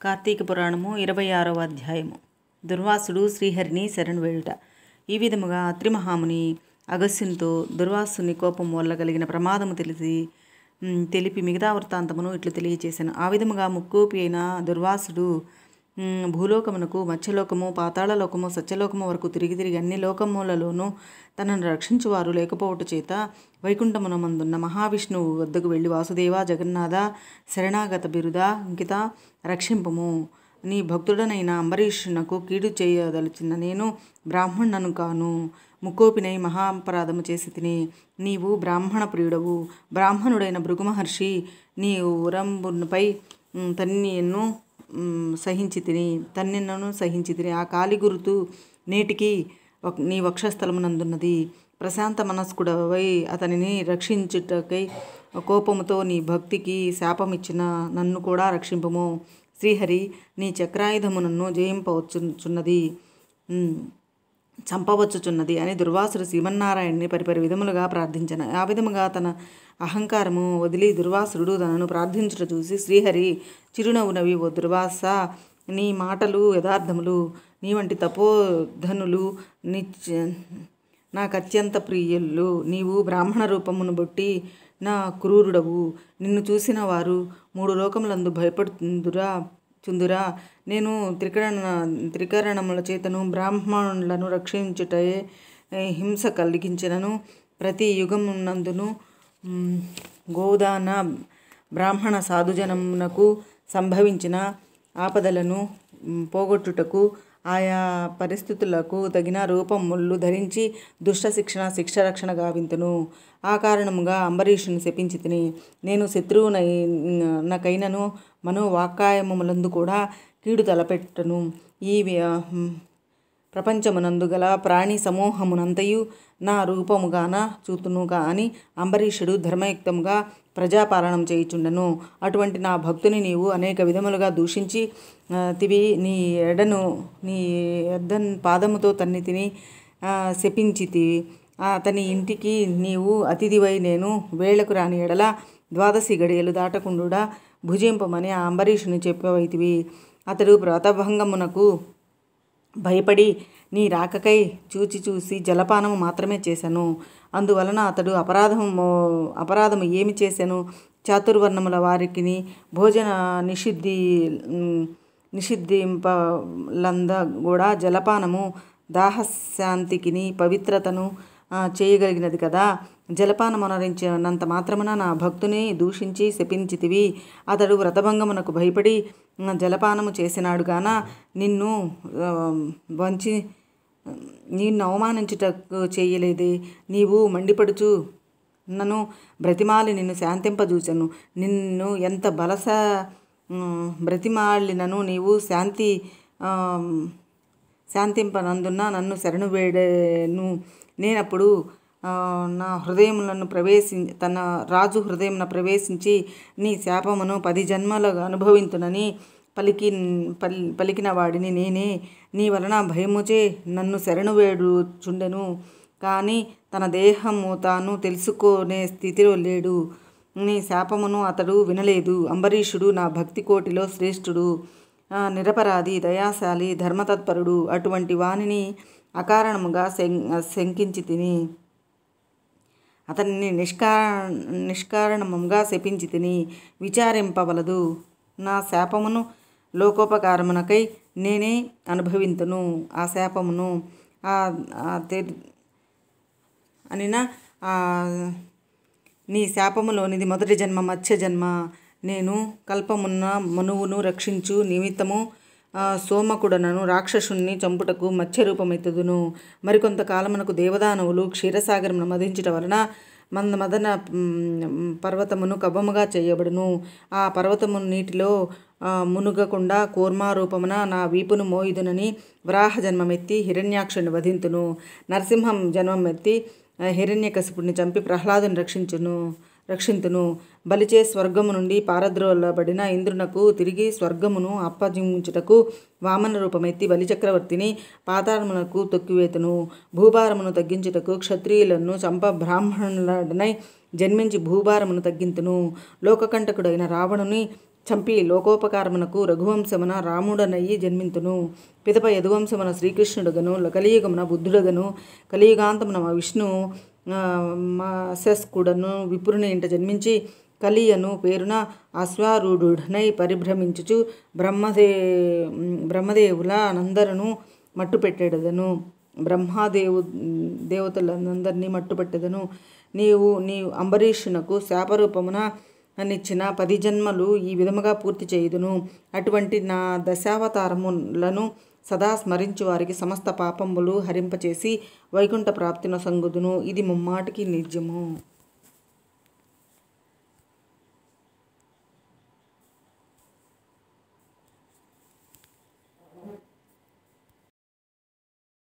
కార్తీక పురాణము 26వ అధ్యాయము. దుర్వాసుడు శ్రీహరిని శరణు వేడుట. ఈ విధముగా అత్రి మహాముని అగస్త్యునితో దుర్వాసుని కోపం వల్ల కలిగిన ప్రమాదము తెలిపి మిగతా వృత్తాంతమును ఇట్లు తెలియచేశాను. ఆ విధముగా ముక్కోపి అయిన దుర్వాసుడు భూలోకమునకు, మత్స్యలోకము, పాతాళలోకము, సత్యలోకము వరకు తిరిగి అన్ని లోకములలోనూ తనను రక్షించువారు లేకపోవట చేత వైకుంఠమునమందున్న మహావిష్ణువు వద్దకు వెళ్ళి, వాసుదేవ, జగన్నాథ, శరణాగత బిరుద ఇంకిత రక్షింపము. నీ భక్తుడనైన అంబరీషునకు కీడు చేయదలిచిన నేను బ్రాహ్మణునను కాను. ముక్కోపినై మహాపరాధము చేసి తిని. నీవు బ్రాహ్మణ ప్రియుడవు. బ్రాహ్మణుడైన భృగు మహర్షి నీ ఉరంబుపై తన్నియను సహించి తిని. ఆ కాలి గురుతు నేటికి నీ వక్షస్థలమునందున్నది. ప్రశాంత మనస్కుడవై అతనిని రక్షించుటకై కోపముతో నీ భక్తికి శాపమిచ్చిన నన్ను కూడా రక్షింపము. శ్రీహరి నీ చక్రాయుధమునన్ను చంపవచ్చుచున్నది అని దుర్వాసుడు శ్రీమన్నారాయణ్ణి పరిపరి విధములుగా ప్రార్థించను. ఆ విధముగా తన అహంకారము వదిలి దుర్వాసుడు తనను ప్రార్థించుట చూసి శ్రీహరి చిరునవ్వు నవ్వి, ఓ దుర్వాస, నీ మాటలు యథార్థములు. నీ వంటి తపోధనులు నాకు అత్యంత ప్రియులు. నీవు బ్రాహ్మణ రూపమును బట్టి నా క్రూరుడవు. నిన్ను చూసిన వారు మూడు లోకములందు చుందురా. నేను త్రికరణముల చేతను బ్రాహ్మణులను రక్షించుటయే హింస కలిగించినను. ప్రతి యుగమునందును గోదాన బ్రాహ్మణ సాధుజనమునకు సంభవించిన ఆపదలను పోగొట్టుటకు ఆయా పరిస్థితులకు తగిన రూపములు ధరించి దుష్ట శిక్షరక్షణ గావింతును. ఆ కారణముగా అంబరీషుని శపించి తిని. నేను శత్రువునకైనను మనోవాక్కాయములందు కూడా కీడు తలపెట్టను. ఈ ప్రపంచమునందు గల ప్రాణి సమూహమునంతయు నా రూపముగాన చూతును అని అంబరీషుడు ధర్మయుక్తముగా ప్రజాపాలనం చేయుచుండెను. అటువంటి నా భక్తుని నీవు అనేక విధములుగా దూషించి తివి. నీ ఎద్దన్ పాదముతో తిని శపించితి. అతని ఇంటికి నీవు అతిథివై నేను వేళకు రాని ఎడల 12 గడియలు దాటకుండుడా భుజింపమని ఆ అంబరీషుని చెప్పవైతివి. అతడు వ్రతభంగమునకు భయపడి నీ రాకకై చూసి జలపానము మాత్రమే చేశాను. అందువలన అతడు అపరాధము ఏమి చేశాను? చాతుర్వర్ణముల వారికి భోజన నిషిద్ధింపలంద కూడా జలపానము దాహశాంతికిని పవిత్రతను చేయగలిగినది కదా. జలపానమనరించినంత మాత్రమున నా భక్తుని దూషించి శపించితివి. అతడు వ్రతభంగమునకు భయపడి జలపానము చేసినాడు గాన నిన్ను అవమానించుటకు చేయలేదే. నీవు మండిపడుచు నన్ను బ్రతిమాలి నిన్ను శాంతింపజూచెను. నిన్ను ఎంత బ్రతిమాలినను నీవు శాంతింపనందున నన్ను శరణు వేడెను. నేనప్పుడు నా తన రాజు హృదయమున ప్రవేశించి నీ శాపమును 10 జన్మలుగా అనుభవింతునని పలికిన వాడిని నేనే. నీ వలన భయముచే నన్ను శరణు వేడుచుండెను. కానీ తన దేహము తాను తెలుసుకునే స్థితిలో లేడు. నీ శాపమును అతడు వినలేదు. అంబరీషుడు నా భక్తి కోటిలో శ్రేష్ఠుడు, నిరపరాధి, దయాశాలి, ధర్మతత్పరుడు. అటువంటి వానిని అకారణముగా శంకించి తిని. అతనిని నిష్కారణముగా శపించి తిని. విచారింపవలదు. నా శాపమును లోకోపకారమునకై నేనే అనుభవింతును. ఆ శాపమును అనిన నీ శాపములోనిది మొదటి జన్మ మత్స్య జన్మ. నేను కల్పమున్న మనువును రక్షించు నిమిత్తము సోమకుడనను రాక్షసుని చంపుటకు మత్స్యరూపమెత్తుదును. మరికొంత కాలమునకు దేవదానవులు క్షీరసాగరమును మదించుట వలన మదన పర్వతమును కవ్వముగా చేయబడును. ఆ పర్వతము నీటిలో మునుగకుండా కూర్మారూపమున నా వీపును మోయుదునని వరాహ జన్మమెత్తి హిరణ్యాక్షుని వధింతును. నరసింహం జన్మమెత్తి హిరణ్యకశిపుడిని చంపి ప్రహ్లాదుని రక్షింతును. బలిచే స్వర్గము నుండి పారద్రోలబడిన ఇంద్రునకు తిరిగి స్వర్గమును అప్పజించుటకు వామన రూపమెత్తి బలిచక్రవర్తిని పాతాళమునకు తొక్కివేతును. భూభారమును తగ్గించుటకు క్షత్రియులను చంప బ్రాహ్మణుడనై జన్మించి భూభారమును తగ్గింతును. లోకకంటకుడైన రావణుని చంపి లోకోపకారమునకు రఘువంశమున రాముడనయ్యి జన్మింతును. పిదప యదువంశమున శ్రీకృష్ణుడుగను, కలియుగమున బుద్ధుడుగను, కలియుగాంతమున విష్ణు మాశస్కుడను విపురుని ఇంట జన్మించి కలియను పేరున అశ్వారూఢుడనై పరిభ్రమించుచు బ్రహ్మదేవుల నందరను మట్టుపెట్టెదను. దేవతలందరినీ మట్టుపెట్టెదను. నీవు అంబరీషునకు శాపరూపమున నిచ్చిన 10 జన్మలు ఈ విధముగా పూర్తి చేయుదును. అటువంటి నా దశావతారములను సదా స్మరించు వారికి సమస్త పాపములు హరింపచేసి వైకుంఠ ప్రాప్తిన సంగుదును. ఇది ముమ్మాటికి నిజము.